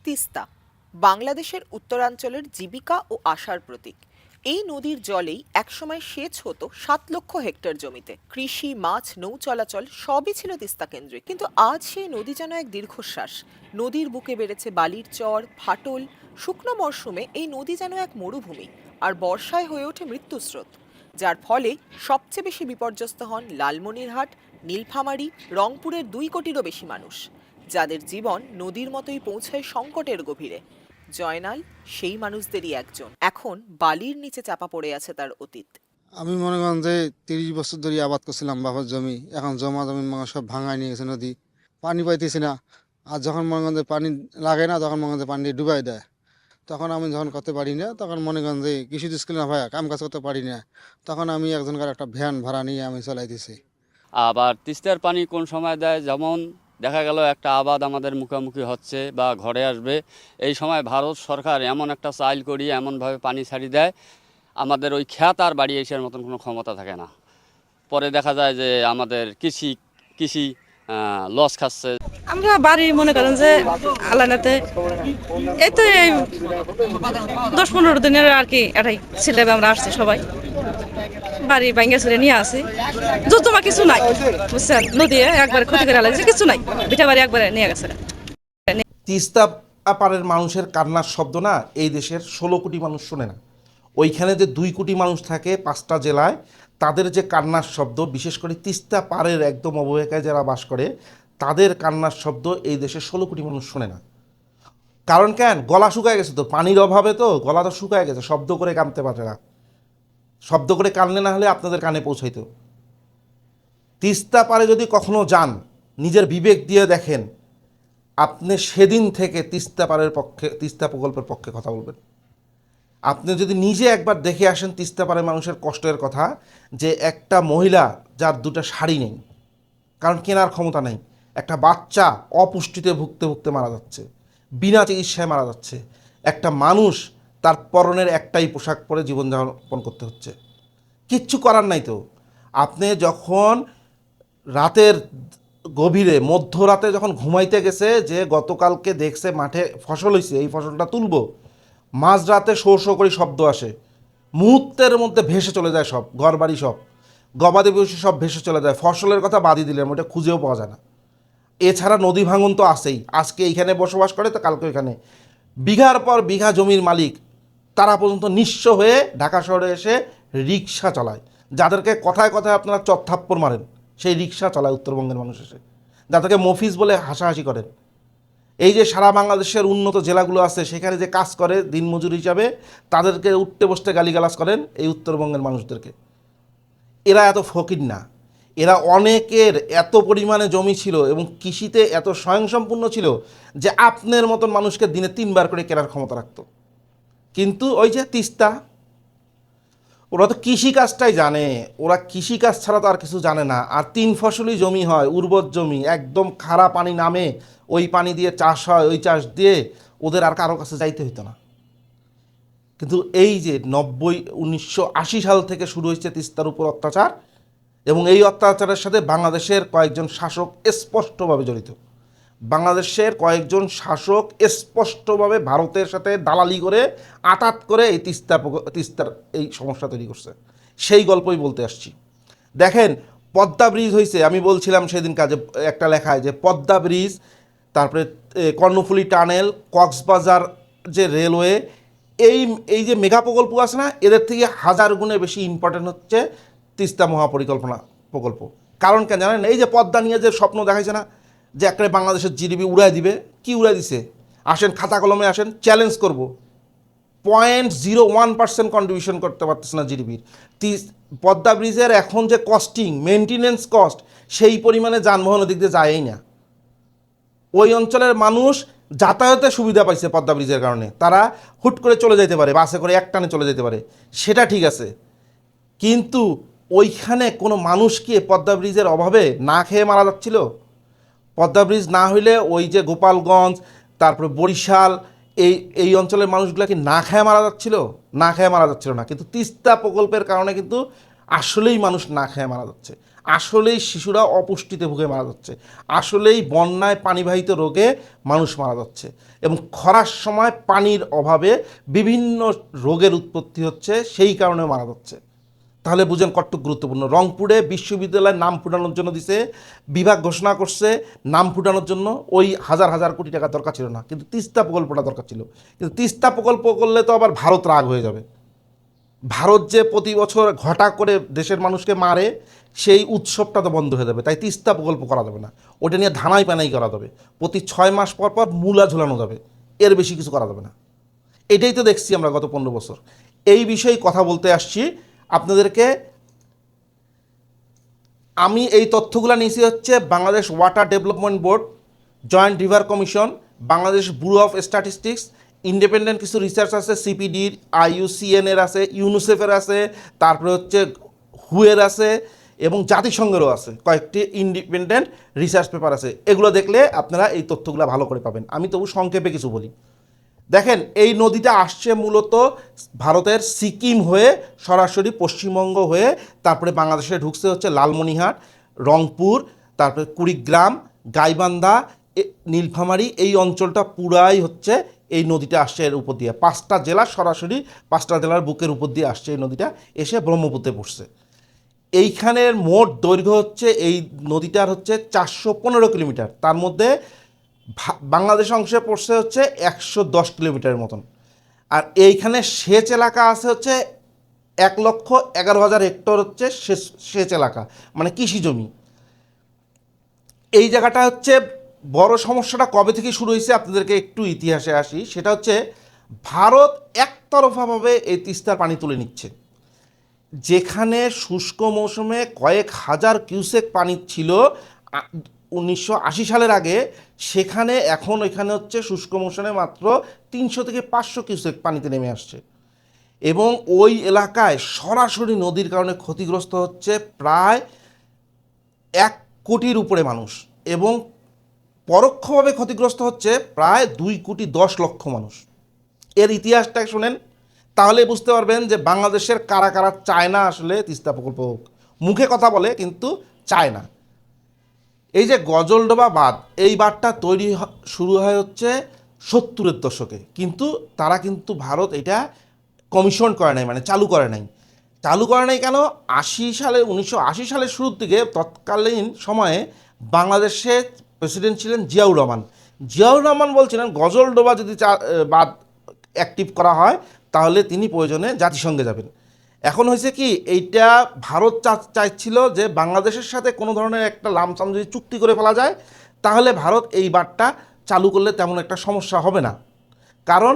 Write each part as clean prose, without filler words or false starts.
তিস্তা বাংলাদেশের উত্তরাঞ্চলের জীবিকা ও আশার প্রতীক। এই নদীর জলেই একসময় সেচ হতো 7 লক্ষ হেক্টর জমিতে। কৃষি, মাছ, নৌ চলাচল সবই ছিল তিস্তা কেন্দ্রিক। কিন্তু আজ সেই নদী যেন এক দীর্ঘশ্বাস। নদীর বুকে বেড়েছে বালির চর, ফাটল। শুকনো মরশুমে এই নদী যেন এক মরুভূমি, আর বর্ষায় হয়ে ওঠে মৃত্যুস্রোত, যার ফলে সবচেয়ে বেশি বিপর্যস্ত হন লালমনিরহাট, নীলফামারী, রংপুরের 2 কোটিরও বেশি মানুষ, যাদের জীবন নদীর মতোই পৌঁছায় সংকটের গভীরে। জয়নাল সেই মানুষদেরই একজন। এখন বালির নিচে চাপা পড়ে আছে তার অতীত। আমি মনে করেন যে 30 বছর ধরে আবাদ করছিলাম বাবার জমি, এখন জমা জমি সব ভাঙায় নিয়ে গেছে নদী, পানি পাইতেছি না। আর যখন মনে করেন যে পানি লাগে না, তখন মনে করেন যে পানি ডুবাই দেয়। তখন আমি যখন করতে পারি না, তখন মনে করেন যে কৃষি স্কুল না ভাই কাম কাজ করতে পারি না, তখন আমি একজনকার একটা ভ্যান ভাড়া নিয়ে আমি চালাইতেছি। আবার তিস্তার পানি কোন সময় দেয়, যেমন দেখা গেল একটা আবাদ আমাদের মুখোমুখি হচ্ছে বা ঘরে আসবে, এই সময় ভারত সরকার এমন একটা চাইল করিয়ে এমনভাবে পানি ছাড়িয়ে দেয়, আমাদের ওই খেত আর বাড়ি এসার মতন কোনো ক্ষমতা থাকে না। পরে দেখা যায় যে আমাদের কৃষি কৃষি লস খাচ্ছে। আমরা বাড়ি মনে করেন যে আলানাতে এই তো এই 10-15 দিনের আর কি এটাই ছেলে আমরা আসছি সবাই, বাড়ি ভাঙ্গা ছেড়ে নিয়ে আসি। জমা কিছু নাই, বুঝছেন, নদী একবার ক্ষতি করে আলাইছে, কিছু নাই, পিঠা বাড়ি একবারে নিয়ে গেছে। তিস্তা পাড়ের মানুষের কান্নার শব্দ না এই দেশের 16 কোটি মানুষ শোনে না। ওইখানে যে 2 কোটি মানুষ থাকে 5টা জেলায়, তাদের যে কান্নার শব্দ, বিশেষ করে তিস্তা পাড়ের একদম অববাহিকায় যারা বাস করে, তাদের কান্নার শব্দ এই দেশের 16 কোটি মানুষ শোনে না। কারণ কেন? গলা শুকায় গেছে, তো পানির অভাবে তো গলা তো শুকায় গেছে, শব্দ করে কানতে পারে না। শব্দ করে কানলে না হলে আপনাদের কানে পৌঁছাইতো। তিস্তা পাড়ে যদি কখনো যান, নিজের বিবেক দিয়ে দেখেন, আপনি সেদিন থেকে তিস্তা পাড়ের পক্ষে, তিস্তা প্রকল্পের পক্ষে কথা বলবেন। আপনি যদি নিজে একবার দেখে আসেন তিস্তা পাড়ের মানুষের কষ্টের কথা, যে একটা মহিলা যার 2টা শাড়ি নেই, কারণ কেনার ক্ষমতা নেই, একটা বাচ্চা অপুষ্টিতে ভুগতে ভুগতে মারা যাচ্ছে, বিনা চিকিৎসায় মারা যাচ্ছে, একটা মানুষ তার পরনের একটাই পোশাক পরে জীবনযাপন করতে হচ্ছে, কিচ্ছু করার নাই তো। আপনি যখন রাতের গভীরে মধ্যরাতে যখন ঘুমাইতে গেছে, যে গতকালকে দেখছে মাঠে ফসল হয়েছে, এই ফসলটা তুলব, মাঝরাতে শো শো করে শব্দ আসে, মুহূর্তের মধ্যে ভেসে চলে যায় সব, ঘরবাড়ি সব, গবাদি পশু সব ভেসে চলে যায়, ফসলের কথা বাদই দিলেন, ওটা খুঁজেও পাওয়া যায় না। এছাড়া নদী ভাঙন তো আছেই, আজকে এইখানে বসবাস করে তো কালকে এখানে, বিঘার পর বিঘা জমির মালিক তারা পর্যন্ত নিঃস্ব হয়ে ঢাকা শহরে এসে রিক্সা চালায়, যাদেরকে কথায় কথায় আপনারা চত্থাপ্পড় মারেন, সেই রিক্সা চালায় উত্তরবঙ্গের মানুষ এসে, যাদেরকে মফিজ বলে হাসাহাসি করেন। এই যে সারা বাংলাদেশের উন্নত জেলাগুলো আছে, সেখানে যে কাজ করে দিনমজুর হিসাবে, তাদেরকে উঠতে বসতে গালিগালাজ করেন এই উত্তরবঙ্গের মানুষদেরকে। এরা এত ফকির না, এরা অনেকের এত পরিমাণে জমি ছিল এবং কৃষিতে এত স্বয়ংসম্পূর্ণ ছিল যে আপনার মতন মানুষকে দিনে 3বার করে কেনার ক্ষমতা রাখত। কিন্তু ওই যে তিস্তা, ওরা তো কৃষিকাজটাই জানে, ওরা কৃষিকাজ ছাড়া তো আর কিছু জানে না। আর 3 ফসলি জমি হয়, উর্বর জমি, একদম খাড়া পানি নামে, ওই পানি দিয়ে চাষ হয়, ওই চাষ দিয়ে ওদের আর কারো কাছে যাইতে হইতো না। কিন্তু এই যে 1980 সাল থেকে শুরু হয়েছে তিস্তার উপর অত্যাচার, এবং এই অত্যাচারের সাথে বাংলাদেশের কয়েকজন শাসক স্পষ্টভাবে জড়িত। বাংলাদেশের কয়েকজন শাসক স্পষ্টভাবে ভারতের সাথে দালালি করে, আঁতাত করে এই তিস্তার এই সমস্যা তৈরি করছে। সেই গল্পই বলতে আসছি। দেখেন, পদ্মা ব্রিজ হয়েছে, আমি বলছিলাম সেদিন কাজে একটা লেখায়, যে পদ্মা ব্রিজ, তারপরে কর্ণফুলী টানেল, কক্সবাজার যে রেলওয়ে, এই যে মেগা প্রকল্প আছে না, এদের থেকে 1000 গুণে বেশি ইম্পর্টেন্ট হচ্ছে তিস্তা মহাপরিকল্পনা প্রকল্প। কারণ কেন জানেন? এই যে পদ্মা নিয়ে যে স্বপ্ন দেখাইছে না, যে একটা বাংলাদেশের জিডিপি উড়াই দিবে, কি উড়াই দিছে? আসেন খাতা কলমে আসেন, চ্যালেঞ্জ করব, 0.01% কন্ট্রিবিউশন করতে পারতেছে না জিডিপির। পদ্মা ব্রিজের এখন যে কস্টিং, মেনটেনেন্স কস্ট, সেই পরিমাণে যানবাহনের দিক দিয়ে যায়ই না। ওই অঞ্চলের মানুষ যাতায়াতের সুবিধা পাইছে পদ্মা ব্রিজের কারণে, তারা হুট করে চলে যেতে পারে, বাসে করে একটানে চলে যেতে পারে, সেটা ঠিক আছে। কিন্তু ওইখানে কোনো মানুষ কি পদ্মা ব্রিজের অভাবে না খেয়ে মারা যাচ্ছিল? পদ্মা ব্রিজ না হইলে ওই যে গোপালগঞ্জ, তারপরে বরিশাল, এই অঞ্চলের মানুষগুলো কি না খেয়ে মারা যাচ্ছিল? না খেয়ে মারা যাচ্ছিল না। কিন্তু তিস্তা প্রকল্পের কারণে কিন্তু আসলেই মানুষ না খেয়ে মারা যাচ্ছে। আসলেই শিশুরা অপুষ্টিতে ভুগে মারা যাচ্ছে, আসলেই বন্যায় পানিবাহিত রোগে মানুষ মারা যাচ্ছে, এবং খরার সময় পানির অভাবে বিভিন্ন রোগের উৎপত্তি হচ্ছে, সেই কারণে মারা যাচ্ছে। তাহলে বুঝেন কতটুকু গুরুত্বপূর্ণ। রংপুরে বিশ্ববিদ্যালয়ের নাম ফুটানোর জন্য দিছে, বিভাগ ঘোষণা করছে নাম ফুটানোর জন্য, ওই হাজার হাজার কোটি টাকা দরকার ছিল না, কিন্তু তিস্তা প্রকল্পটা দরকার ছিল। কিন্তু তিস্তা প্রকল্প করলে তো আবার ভারত রাগ হয়ে যাবে। ভারত যে প্রতি বছর ঘটা করে দেশের মানুষকে মারে, সেই উৎসবটা তো বন্ধ হয়ে যাবে। তাই তিস্তা প্রকল্প করা যাবে না, ওটা নিয়ে ধানাই পানাই করা যাবে, প্রতি 6 মাস পর পর মূলা ঝুলানো যাবে, এর বেশি কিছু করা যাবে না। এটাই তো দেখছি আমরা গত 15 বছর। এই বিষয়ে কথা বলতে আসছি আপনাদেরকে। আমি এই তথ্যগুলো নিয়েছি হচ্ছে Bangladesh water development board, joint river commission, Bangladesh bureau of statistics, independent কিছু রিসার্চ আছে, সিপিডির, IUCN-এর আছে, ইউনিসেফের আছে, তারপরে হচ্ছে হুয়ের আছে, এবং জাতিসংঘেরও আছে কয়েকটি ইন্ডিপেন্ডেন্ট রিসার্চ পেপার আছে। এগুলো দেখলে আপনারা এই তথ্যগুলো ভালো করে পাবেন। আমি তবু সংক্ষেপে কিছু বলি। দেখেন, এই নদীটা আসছে মূলত ভারতের সিকিম হয়ে সরাসরি পশ্চিমবঙ্গ হয়ে, তারপরে বাংলাদেশে ঢুকছে হচ্ছে লালমনিরহাট, রংপুর, তারপরে কুড়িগ্রাম, গাইবান্ধা, নীলফামারী, এই অঞ্চলটা পুরাই হচ্ছে এই নদীটা আসছে এর উপর দিয়ে। 5টা জেলা সরাসরি 5টা জেলার বুকের উপর দিয়ে আসছে এই নদীটা, এসে ব্রহ্মপুত্রে পড়ছে। এইখানের মোট দৈর্ঘ্য হচ্ছে এই নদীটার হচ্ছে 415 কিলোমিটার, তার মধ্যে বাংলাদেশ অংশে পড়ছে হচ্ছে 110 কিলোমিটারের মতন। আর এইখানে সেচ এলাকা আছে হচ্ছে 1,11,000 হেক্টর হচ্ছে সেচ এলাকা, মানে কৃষি জমি। এই জায়গাটা হচ্ছে বড় সমস্যাটা কবে থেকে শুরু হয়েছে, আপনাদেরকে একটু ইতিহাসে আসি। সেটা হচ্ছে ভারত একতরফাভাবে এই তিস্তার পানি তুলে নিচ্ছে। যেখানে শুষ্ক মৌসুমে কয়েক হাজার কিউসেক পানি ছিল 1980 সালের আগে, সেখানে এখন এখানে হচ্ছে শুষ্ক মৌসুমে মাত্র 300 থেকে 500 কিউসেক পানিতে নেমে আসছে। এবং ওই এলাকায় সরাসরি নদীর কারণে ক্ষতিগ্রস্ত হচ্ছে প্রায় 1 কোটির উপরে মানুষ, এবং পরোক্ষভাবে ক্ষতিগ্রস্ত হচ্ছে প্রায় 2,10,00,000 মানুষ। এর ইতিহাসটা শুনেন, তাহলে বুঝতে পারবেন যে বাংলাদেশের কারা কারা চায় না আসলে তিস্তা প্রকল্প হোক। মুখে কথা বলে কিন্তু চায় না। এই যে গজলডোবা বাঁধ, এই বাঁধটা শুরু হয় হচ্ছে 70-এর দশকে, কিন্তু তারা কিন্তু ভারত এটা কমিশন করে নাই, মানে চালু করে নাই। চালু করে নাই কেন? 1980 সালের শুরুর দিকে তৎকালীন সময়ে বাংলাদেশে প্রেসিডেন্ট ছিলেন জিয়াউর রহমান। জিয়াউর রহমান বলছিলেন গজলডোবা যদি বাঁধ অ্যাক্টিভ করা হয় তাহলে তিনি প্রয়োজনে জাতিসংঘে যাবেন। এখন হয়েছে কি, এইটা ভারত চাইছিল যে বাংলাদেশের সাথে কোনো ধরনের একটা লামসাম যদি চুক্তি করে ফেলা যায়, তাহলে ভারত এই বাঁধটা চালু করলে তেমন একটা সমস্যা হবে না। কারণ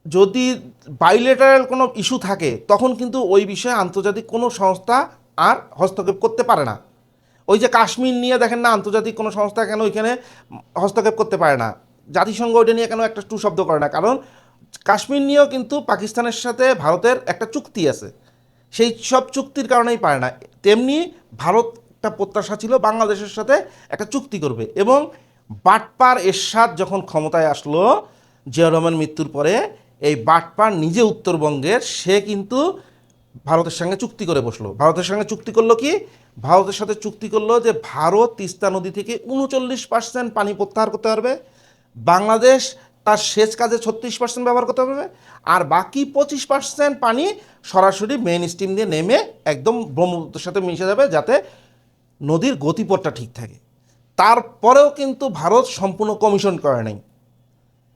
যদি বাইলেটারাল কোনো ইস্যু থাকে, তখন কিন্তু ওই বিষয়ে আন্তর্জাতিক কোনো সংস্থা আর হস্তক্ষেপ করতে পারে না। ওই যে কাশ্মীর নিয়ে দেখেন না, আন্তর্জাতিক কোনো সংস্থা কেন ওইখানে হস্তক্ষেপ করতে পারে না, জাতিসংঘ ওইটা নিয়ে কেন একটা টু শব্দ করে না? কারণ কাশ্মীর নিয়েও কিন্তু পাকিস্তানের সাথে ভারতের একটা চুক্তি আছে, সেই সব চুক্তির কারণেই পারে না। তেমনি ভারত একটা প্রত্যাশা ছিল বাংলাদেশের সাথে একটা চুক্তি করবে। এবং বাটপার এরশাদ যখন ক্ষমতায় আসলো জিয়া রহমান মৃত্যুর পরে, এই বাটপার নিজে উত্তরবঙ্গের, সে কিন্তু ভারতের সঙ্গে চুক্তি করে বসলো। ভারতের সঙ্গে চুক্তি করলো কি? ভারতের সাথে চুক্তি করলো যে ভারত তিস্তা নদী থেকে 39% পানি প্রত্যাহার করতে পারবে, বাংলাদেশ তার সেচ কাজে 36% ব্যবহার করতে পারবে, আর বাকি 25% পানি সরাসরি মেইন স্ট্রিম দিয়ে নেমে একদম ব্রহ্মপুত্রের সাথে মিশে যাবে, যাতে নদীর গতিপথটা ঠিক থাকে। তারপরেও কিন্তু ভারত সম্পূর্ণ কমিশন করে নাই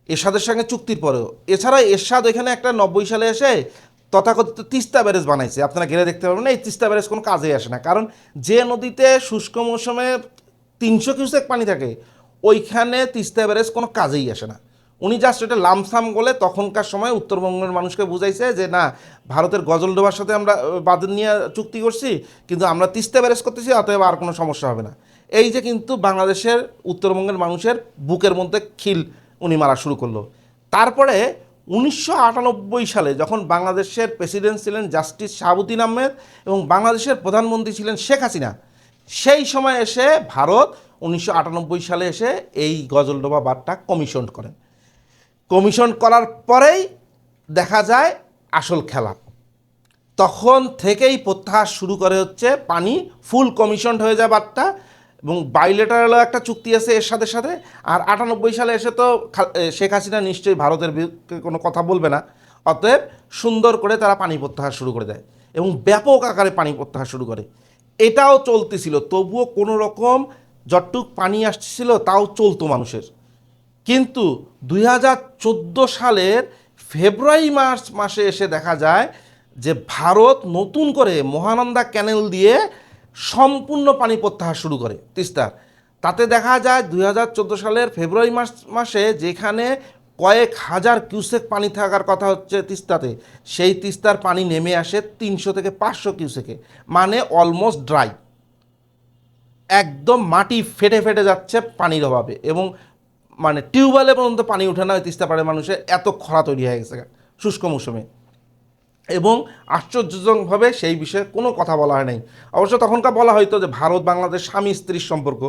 এরশাদের সঙ্গে চুক্তির পরেও। এছাড়া এরশাদ এখানে একটা 90 সালে এসে তথাকথিত তিস্তা ব্যারেজ বানাইছে, আপনারা গেলে দেখতে পারবেন না। এই তিস্তা ব্যারেজ কোনো কাজে আসে না, কারণ যে নদীতে শুষ্ক মৌসুমে 300 কিউসেক পানি থাকে, ওইখানে তিস্তা ব্যারেজ কোনো কাজেই আসে না। উনি জাস্ট এটা লামসাম বলে তখনকার সময় উত্তরবঙ্গের মানুষকে বুঝাইছে যে না, ভারতের গজলডোবার সাথে আমরা বাঁধ নিয়ে চুক্তি করছি, কিন্তু আমরা তিস্তা ব্যারেজ করতেছি, অতএব আর কোনো সমস্যা হবে না। এই যে কিন্তু বাংলাদেশের উত্তরবঙ্গের মানুষের বুকের মধ্যে খিল উনি মারা শুরু করলো। তারপরে 1998 সালে যখন বাংলাদেশের প্রেসিডেন্ট ছিলেন জাস্টিস শাহাবুদ্দিন আহমেদ এবং বাংলাদেশের প্রধানমন্ত্রী ছিলেন শেখ হাসিনা, সেই সময় এসে ভারত 1998 সালে এসে এই গজলডোবা বাঁধটা কমিশন করেন। কমিশন করার পরেই দেখা যায় আসল খেলা। তখন থেকেই প্রত্যাহার শুরু করে হচ্ছে পানি ফুল কমিশনড হয়ে যায় বাঁধটা, এবং বাইলেটারালও একটা চুক্তি আছে এর সাথে সাথে। আর 98 সালে এসে তো শেখ হাসিনা নিশ্চয়ই ভারতের বিরুদ্ধে কোনো কথা বলবে না, অতএব সুন্দর করে তারা পানি প্রত্যাহার শুরু করে দেয় এবং ব্যাপক আকারে পানি প্রত্যাহার শুরু করে। এটাও চলতেছিল, তবুও কোনো রকম যতটুক পানি আসছিল তাও চলতো মানুষের। কিন্তু 2014 সালের ফেব্রুয়ারি মার্চ মাসে এসে দেখা যায় যে ভারত নতুন করে মহানন্দা ক্যানেল দিয়ে সম্পূর্ণ পানি প্রত্যাহার শুরু করে তিস্তার। তাতে দেখা যায় 2014 সালের ফেব্রুয়ারি মাসে যেখানে কয়েক হাজার কিউসেক পানি থাকার কথা হচ্ছে তিস্তাতে, সেই তিস্তার পানি নেমে আসে 300 থেকে 500 কিউসেকে, মানে অলমোস্ট ড্রাই, একদম মাটি ফেটে ফেটে যাচ্ছে পানির অভাবে, এবং মানে টিউবওয়েলে পর্যন্ত পানি ওঠে না ওই তিস্তা পাড়ের মানুষের, এত খরা তৈরি হয়ে গেছে শুষ্ক মৌসুমে। এবং আশ্চর্যজনকভাবে সেই বিষয়ে কোনো কথা বলা হয় নাই। অবশ্য তখনকার বলা হয়তো যে ভারত বাংলাদেশ স্বামী স্ত্রীর সম্পর্ক,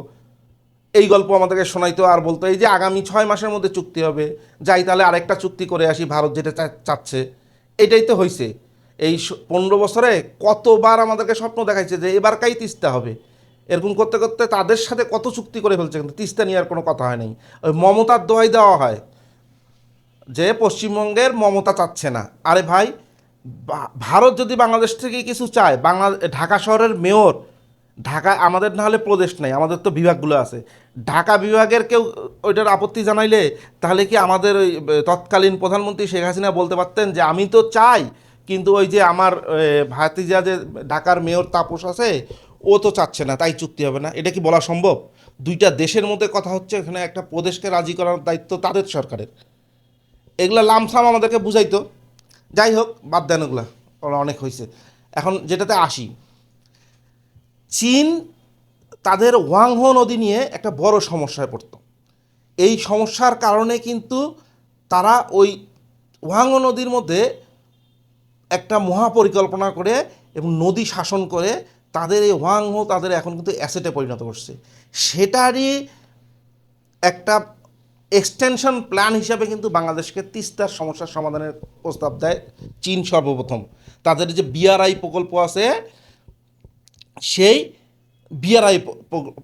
এই গল্প আমাদেরকে শোনাইতো, আর বলতো এই যে আগামী 6 মাসের মধ্যে চুক্তি হবে, যাই তাহলে আরেকটা চুক্তি করে আসি, ভারত যেটা চাচ্ছে এটাই তো হয়েছে। এই 15 বছরে কতবার আমাদেরকে স্বপ্ন দেখাইছে যে এবারকাই তিস্তা হবে, এরকম করতে করতে তাদের সাথে কত চুক্তি করে ফেলছে, কিন্তু তিস্তা নিয়ে আর কোনো কথা হয় নাই। ওই মমতার দোহাই দেওয়া হয় যে পশ্চিমবঙ্গের মমতা চাচ্ছে না। আরে ভাই, ভারত যদি বাংলাদেশ থেকে কিছু চায়, ঢাকা শহরের মেয়র, ঢাকা আমাদের না হলে প্রদেশ নাই, আমাদের তো বিভাগগুলো আছে, ঢাকা বিভাগের কেউ ওইটার আপত্তি জানাইলে তাহলে কি আমাদের ওই তৎকালীন প্রধানমন্ত্রী শেখ হাসিনা বলতে পারতেন যে আমি তো চাই, কিন্তু ওই যে আমার ভাতিজা যে ঢাকার মেয়র তাপস আছে ও তো চাচ্ছে না, তাই চুক্তি হবে না? এটা কি বলা সম্ভব? দুইটা দেশের মধ্যে কথা হচ্ছে, এখানে একটা প্রদেশকে রাজি করার দায়িত্ব তাদের সরকারের। এগুলা লামসাম আমাদেরকে বুঝাইতো। যাই হোক, বাদ দেন ওগুলা, অনেক হয়েছে। এখন যেটাতে আসি, চীন তাদের ওয়াংহো নদী নিয়ে একটা বড় সমস্যায় পড়তো। এই সমস্যার কারণে কিন্তু তারা ওই ওয়াংহো নদীর মধ্যে একটা মহাপরিকল্পনা করে এবং নদী শাসন করে তাদের এই ওয়াংহো তাদের এখন কিন্তু অ্যাসেটে পরিণত করছে। সেটারই একটা এক্সটেনশন প্ল্যান হিসাবে কিন্তু বাংলাদেশকে তিস্তার সমস্যার সমাধানের প্রস্তাব দেয় চীন সর্বপ্রথম। তাদের যে বিআরআই প্রকল্প আছে, সেই বিআরআই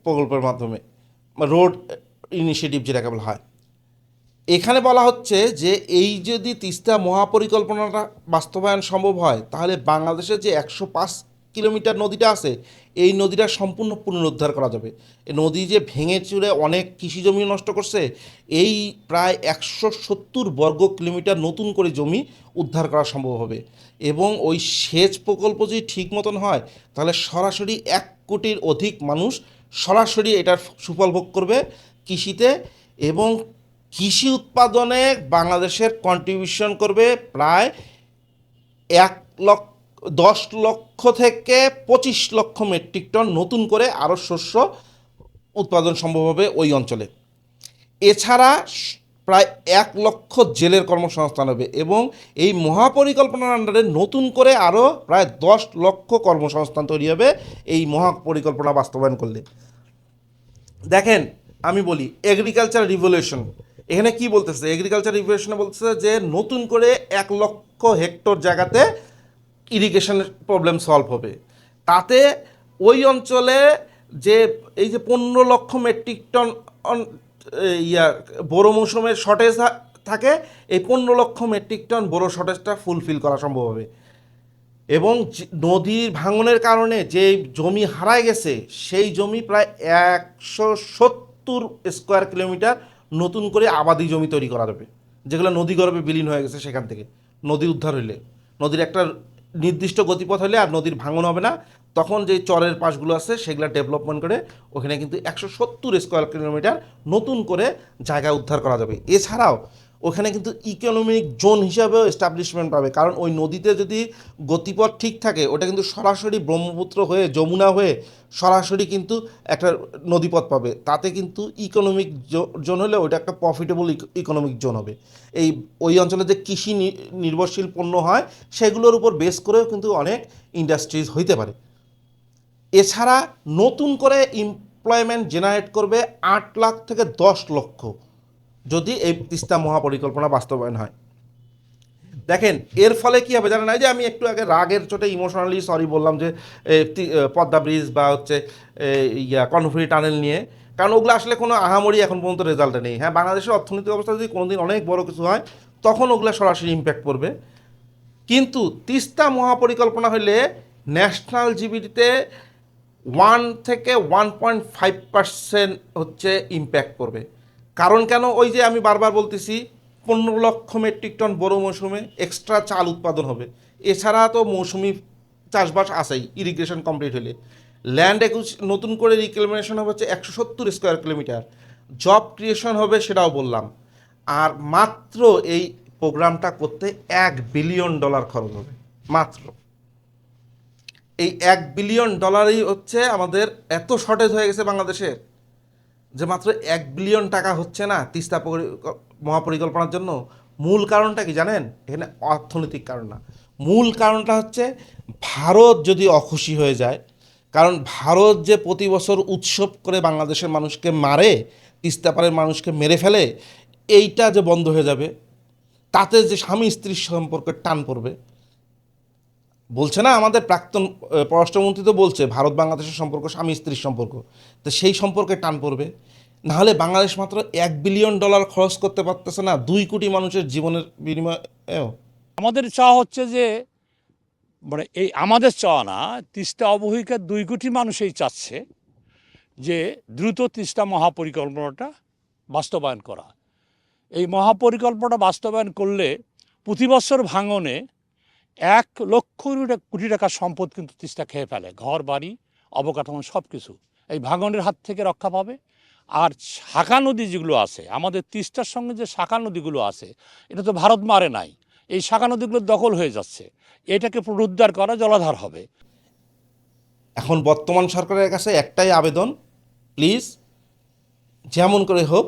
প্রকল্পের মাধ্যমে, রোড ইনিশিয়েটিভ যেটাকে বলা হয়, এখানে বলা হচ্ছে যে এই যদি তিস্তা মহাপরিকল্পনাটা বাস্তবায়ন সম্ভব হয়, তাহলে বাংলাদেশের যে 105 কিলোমিটার নদীটা আছে, এই নদীটা সম্পূর্ণ পুনরুদ্ধার করা যাবে। এই নদী যে ভেঙে চুরে অনেক কৃষি জমি নষ্ট করছে, এই প্রায় 170 বর্গ কিলোমিটার নতুন করে জমি উদ্ধার করা সম্ভব হবে। এবং ওই সেচ প্রকল্প যদি ঠিক মতন হয়, তাহলে সরাসরি 1 কোটির অধিক মানুষ সরাসরি এটার সুফল ভোগ করবে কৃষিতে, এবং কৃষি উৎপাদনে বাংলাদেশের কন্ট্রিবিউশন করবে প্রায় 10 লক্ষ থেকে 25 লক্ষ মেট্রিক টন নতুন করে আরও শস্য উৎপাদন সম্ভব হবে ওই অঞ্চলে। এছাড়া প্রায় 1 লক্ষ জেলের কর্মসংস্থান হবে, এবং এই মহাপরিকল্পনার আন্ডারে নতুন করে আরও প্রায় 10 লক্ষ কর্মসংস্থান তৈরি হবে এই মহাপরিকল্পনা বাস্তবায়ন করলে। দেখেন, আমি বলি এগ্রিকালচার রিভলিউশন, এখানে কি বলতেছে? এগ্রিকালচার রিভলিউশনে বলতেছে যে নতুন করে 1 লক্ষ হেক্টর জায়গাতে ইরিগেশনের প্রবলেম সলভ হবে। তাতে ওই অঞ্চলে যে এই যে 15 লক্ষ মেট্রিক টন বোরো মৌসুমের শর্টেজ থাকে, এই 15 লক্ষ মেট্রিক টন বোরো শর্টেজটা ফুলফিল করা সম্ভব হবে। এবং নদীর ভাঙনের কারণে যে জমি হারায় গেছে, সেই জমি প্রায় 170 স্কোয়ার কিলোমিটার নতুন করে আবাদি জমি তৈরি করা যাবে, যেগুলো নদীগর্ভে বিলীন হয়ে গেছে। সেখান থেকে নদী উদ্ধার হইলে, নদীর একটা নির্দিষ্ট গতিপথ হলে আর নদীর ভাঙন হবে না, তখন যে চরের পাশগুলো আছে সেগুলো ডেভেলপমেন্ট করে ওখানে কিন্তু 170 স্কোয়ার কিলোমিটার নতুন করে জায়গা উদ্ধার করা যাবে। এছাড়াও ওখানে কিন্তু ইকোনমিক জোন হিসাবেও এস্টাবলিশমেন্ট পাবে, কারণ ওই নদীতে যদি গতিপথ ঠিক থাকে, ওটা কিন্তু সরাসরি ব্রহ্মপুত্র হয়ে যমুনা হয়ে সরাসরি কিন্তু একটা নদীপথ পাবে। তাতে কিন্তু ইকোনমিক জোন হলে ওইটা একটা প্রফিটেবল ইকোনমিক জোন হবে। ওই অঞ্চলে যে কৃষি নির্ভরশীল পণ্য হয়, সেগুলোর উপর বেস করেও কিন্তু অনেক ইন্ডাস্ট্রিজ হইতে পারে। এছাড়া নতুন করে এমপ্লয়মেন্ট জেনারেট করবে 8 লাখ থেকে 10 লক্ষ, যদি এই তিস্তা মহাপরিকল্পনা বাস্তবায়ন হয়। দেখেন এর ফলে কি হবে জানেন, এই যে আমি একটু আগে রাগের চোটে ইমোশনালি সরি বললাম যে পদ্মা ব্রিজ বা হচ্ছে কর্ণফুলী টানেল নিয়ে, কারণ ওগুলো আসলে কোনো আহামরি এখন পর্যন্ত রেজাল্টে নেই। হ্যাঁ, বাংলাদেশের অর্থনৈতিক অবস্থা যদি কোনোদিন অনেক বড় কিছু হয় তখন ওগুলো সরাসরি ইম্প্যাক্ট পড়বে। কিন্তু তিস্তা মহাপরিকল্পনা হলে ন্যাশনাল জিডিপিতে 1 থেকে 1.5% হচ্ছে ইম্প্যাক্ট করবে। কারণ কেন, ওই যে আমি বারবার বলতেছি 15 লক্ষ মেট্রিক টন বড় মৌসুমে এক্সট্রা চাল উৎপাদন হবে। এছাড়া তো মৌসুমি চাষবাস আছেই, ইরিগেশন কমপ্লিট হলে ল্যান্ড নতুন করে রিক্লেমেশন হবে হচ্ছে 170 স্কোয়ার কিলোমিটার, জব ক্রিয়েশন হবে সেটাও বললাম। আর মাত্র এই প্রোগ্রামটা করতে $1 বিলিয়ন খরচ হবে মাত্র। এই $1 বিলিয়ন হচ্ছে আমাদের এত শর্টেজ হয়ে গেছে বাংলাদেশের যে মাত্র $1 বিলিয়ন হচ্ছে না তিস্তা মহাপরিকল্পনার জন্য। মূল কারণটা কি জানেন, এখানে অর্থনৈতিক কারণ না, মূল কারণটা হচ্ছে ভারত যদি অখুশি হয়ে যায়। কারণ ভারত যে প্রতি বছর উৎসব করে বাংলাদেশের মানুষকে মারে, তিস্তা পারের মানুষকে মেরে ফেলে, এইটা যে বন্ধ হয়ে যাবে, তাতে যে স্বামী স্ত্রীর সম্পর্কের টান পড়বে। বলছে না আমাদের প্রাক্তন পররাষ্ট্রমন্ত্রী তো বলছে ভারত বাংলাদেশের সম্পর্ক স্বামী স্ত্রীর সম্পর্ক, তো সেই সম্পর্কে টান পড়বে। নাহলে বাংলাদেশ মাত্র $1 বিলিয়ন খরচ করতে পারতেছে না 2 কোটি মানুষের জীবনের বিনিময়েও। আমাদের চাওয়া হচ্ছে যে মানে এই আমাদের চাওয়া না, তিস্তা অববাহিকার 2 কোটি মানুষই চাচ্ছে যে দ্রুত তিস্তা মহাপরিকল্পনাটা বাস্তবায়ন করা। এই মহাপরিকল্পনা বাস্তবায়ন করলে প্রতি বছর ভাঙনে 1 লক্ষ কোটি টাকার সম্পদ কিন্তু তিস্তা খেয়ে ফেলে, ঘর বাড়ি অবকাঠামো সব কিছু এই ভাঙনের হাত থেকে রক্ষা পাবে। আর শাখা নদী যেগুলো আছে, আমাদের তিস্তার সঙ্গে যে শাখা নদীগুলো আছে, এটা তো ভারত মারে নাই, এই শাখা নদীগুলো দখল হয়ে যাচ্ছে, এটাকে পুনরুদ্ধার করা জলাধার হবে। এখন বর্তমান সরকারের কাছে একটাই আবেদন, প্লিজ যেমন করে হোক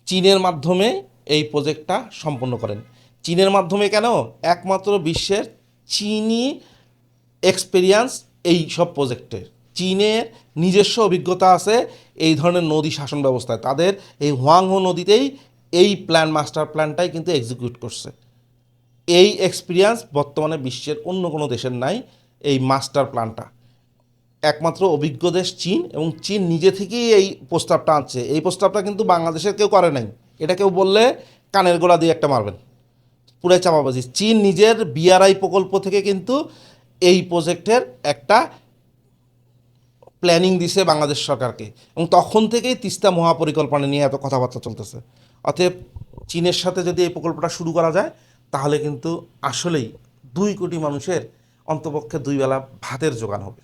চীনের মাধ্যমে এই প্রজেক্টটা সম্পন্ন করেন। চীনের মাধ্যমে কেন, একমাত্র বিশ্বের চীনি এক্সপেরিয়েন্স এই সব প্রজেক্টের, চীনের নিজস্ব অভিজ্ঞতা আছে এই ধরনের নদী শাসন ব্যবস্থায়। তাদের এই হোয়াংহো নদীতেই এই মাস্টার প্ল্যানটাই কিন্তু এক্সিকিউট করছে। এই এক্সপিরিয়েন্স বর্তমানে বিশ্বের অন্য কোনো দেশের নাই। এই মাস্টার প্ল্যানটা একমাত্র অভিজ্ঞ দেশ চীন, এবং চীন নিজে থেকেই এই প্রস্তাবটা আনছে। এই প্রস্তাবটা কিন্তু বাংলাদেশের কেউ করে নাই, এটা কেউ বললে কানের গোড়া দিয়ে একটা মারবেন, পুরাই চাপাবাজি। চীন নিজের বিআরআই প্রকল্প থেকে কিন্তু এই প্রজেক্টের একটা প্ল্যানিং দিছে বাংলাদেশ সরকারকে, এবং তখন থেকেই তিস্তা মহাপরিকল্পনা নিয়ে এত কথাবার্তা চলতেছে। অতএব চীনের সাথে যদি এই প্রকল্পটা শুরু করা যায় তাহলে কিন্তু আসলেই 2 কোটি মানুষের অন্তপক্ষে 2 বেলা ভাতের জোগান হবে।